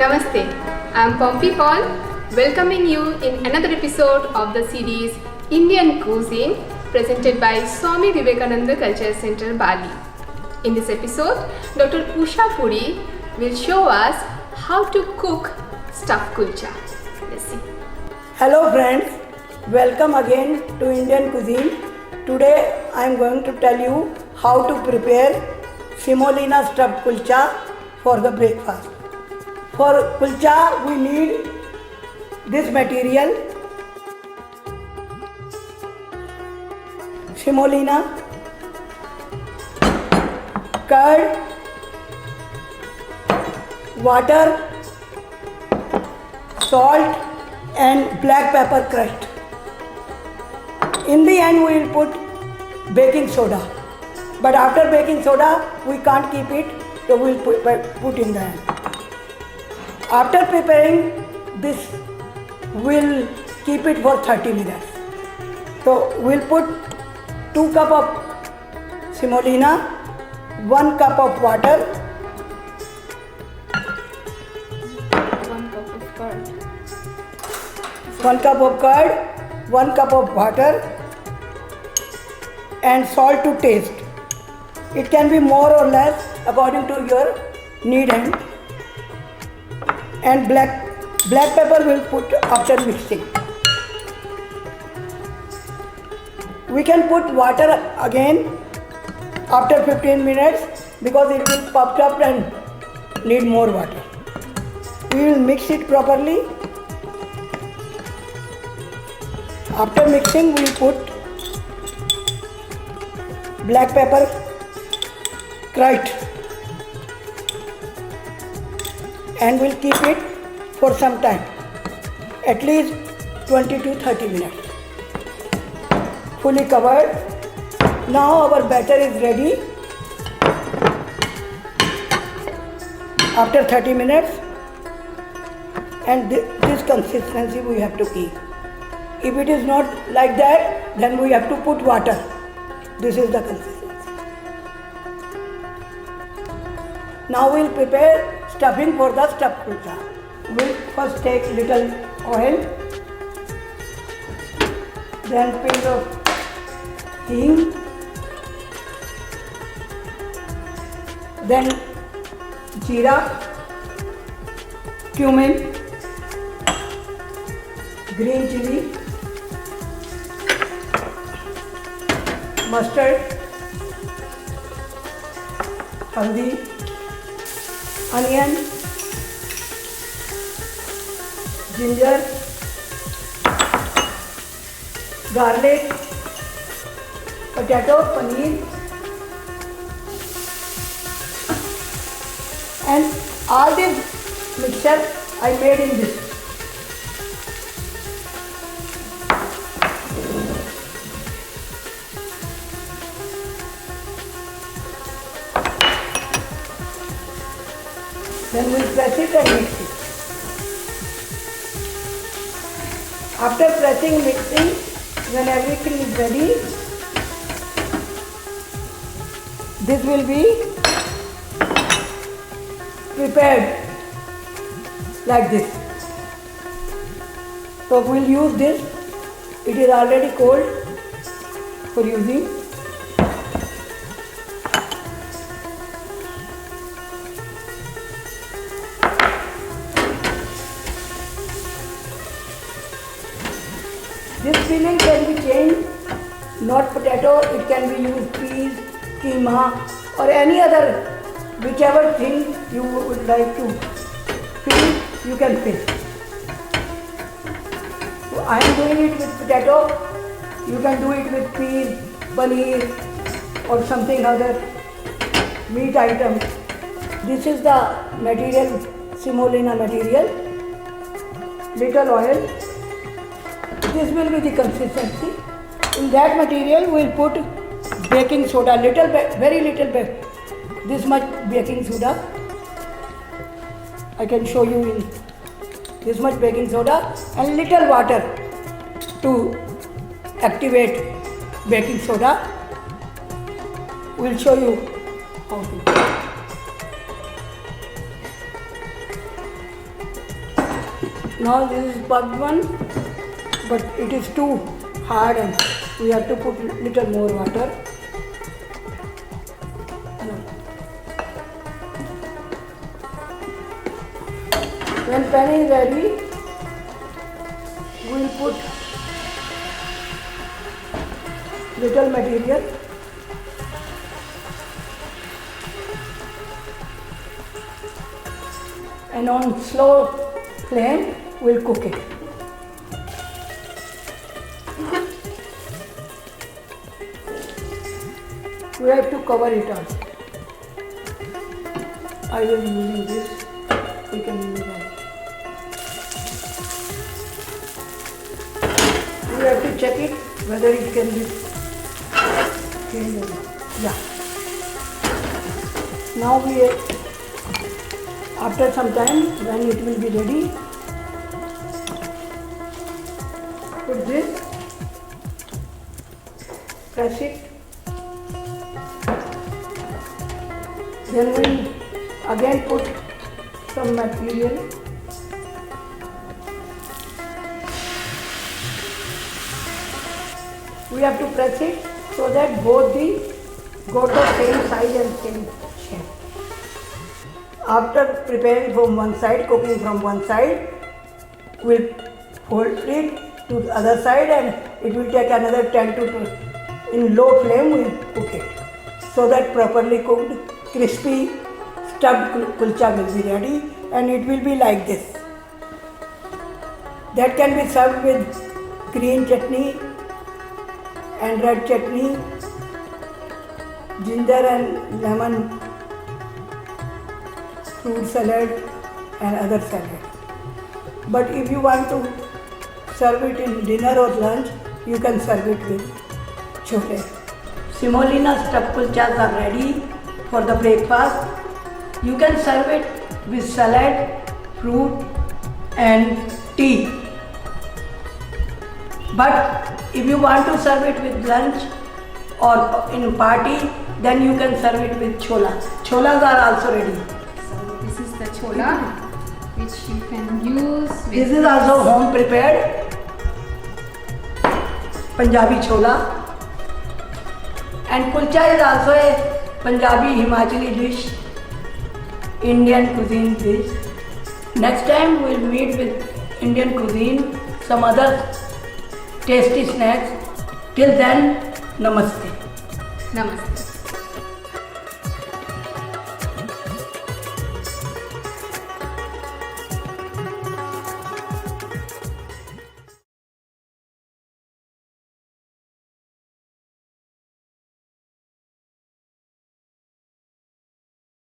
Namaste, I'm Pompey Paul, welcoming you in another episode of the series Indian Cuisine presented by Swami Vivekananda Culture Center, Bali. In this episode, Dr. Usha Puri will show us how to cook stuffed kulcha. Let's see. Hello friends, welcome again to Indian Cuisine. Today I am going to tell you how to prepare semolina stuffed kulcha for the breakfast. For kulcha we need this material: semolina, curd, water, salt and black pepper crushed. In the end we will put baking soda, but after baking soda we can't keep it, so we will put in the end. After preparing this, we'll keep it for 30 minutes. So we'll put 2 cup of semolina, 1 cup of water, 1 cup of curd, 1 cup of curd, 1 cup of water and salt to taste. It can be more or less according to your need, and black pepper will put after mixing. We can put water again after 15 minutes because it will puff up and need more water. We will mix it properly. After mixing we will put black pepper crushed and we'll keep it for some time, at least 20 to 30 minutes. Fully covered. Now our batter is ready. After 30 minutes, and this consistency we have to keep. If it is not like that, then we have to put water. This is the consistency. Now we will prepare stuffing for the stuffed kulcha. We will first take little oil, then pinch of hing, then jeera, cumin, green chili, mustard, haldi, onion, ginger, garlic, potato, paneer, and all this mixture I made in this. Then we press it and mix it. After pressing and mixing, when everything is ready, this will be prepared like this. So we will use this. It is already cold for using. This filling can be changed, not potato, it can be used peas, keema or any other, whichever thing you would like to fill, you can fill. So I am doing it with potato, you can do it with peas, paneer or something other meat item. This is the material, semolina material, little oil. This will be the consistency. In that material we will put baking soda, very little bit, this much baking soda. I can show you in this much baking soda and little water to activate baking soda. We will show you how to. Now this is puffed one, but it is too hard and we have to put little more water. When pan is ready, we will put little material. And on slow flame, we'll cook it. We have to cover it also. I will be using this. We can use that. We have to check it whether it can be changed or not. Yeah. Now after some time, when it will be ready, put this, press it, then we'll again put some material. We have to press it so that both go to same size and same shape. After preparing from one side, cooking from one side, we'll fold it to the other side and it will take another 10 to 12. In low flame, we'll cook it. So that properly cooked, crispy, stuffed kulcha will be ready and it will be like this. That can be served with green chutney and red chutney, ginger and lemon, fruit salad and other salad. But if you want to serve it in dinner or lunch, you can serve it with chole. Semolina stuffed kulchas are ready for the breakfast. You can serve it with salad, fruit and tea. But if you want to serve it with lunch or in party, then you can serve it with chola. Cholas are also ready. This is the chola which you can use with This is also home prepared Punjabi chola. And kulcha is also a Punjabi Himachali dish, Indian cuisine dish. Next time we will meet with Indian cuisine, some other tasty snacks. Till then, namaste. Namaste.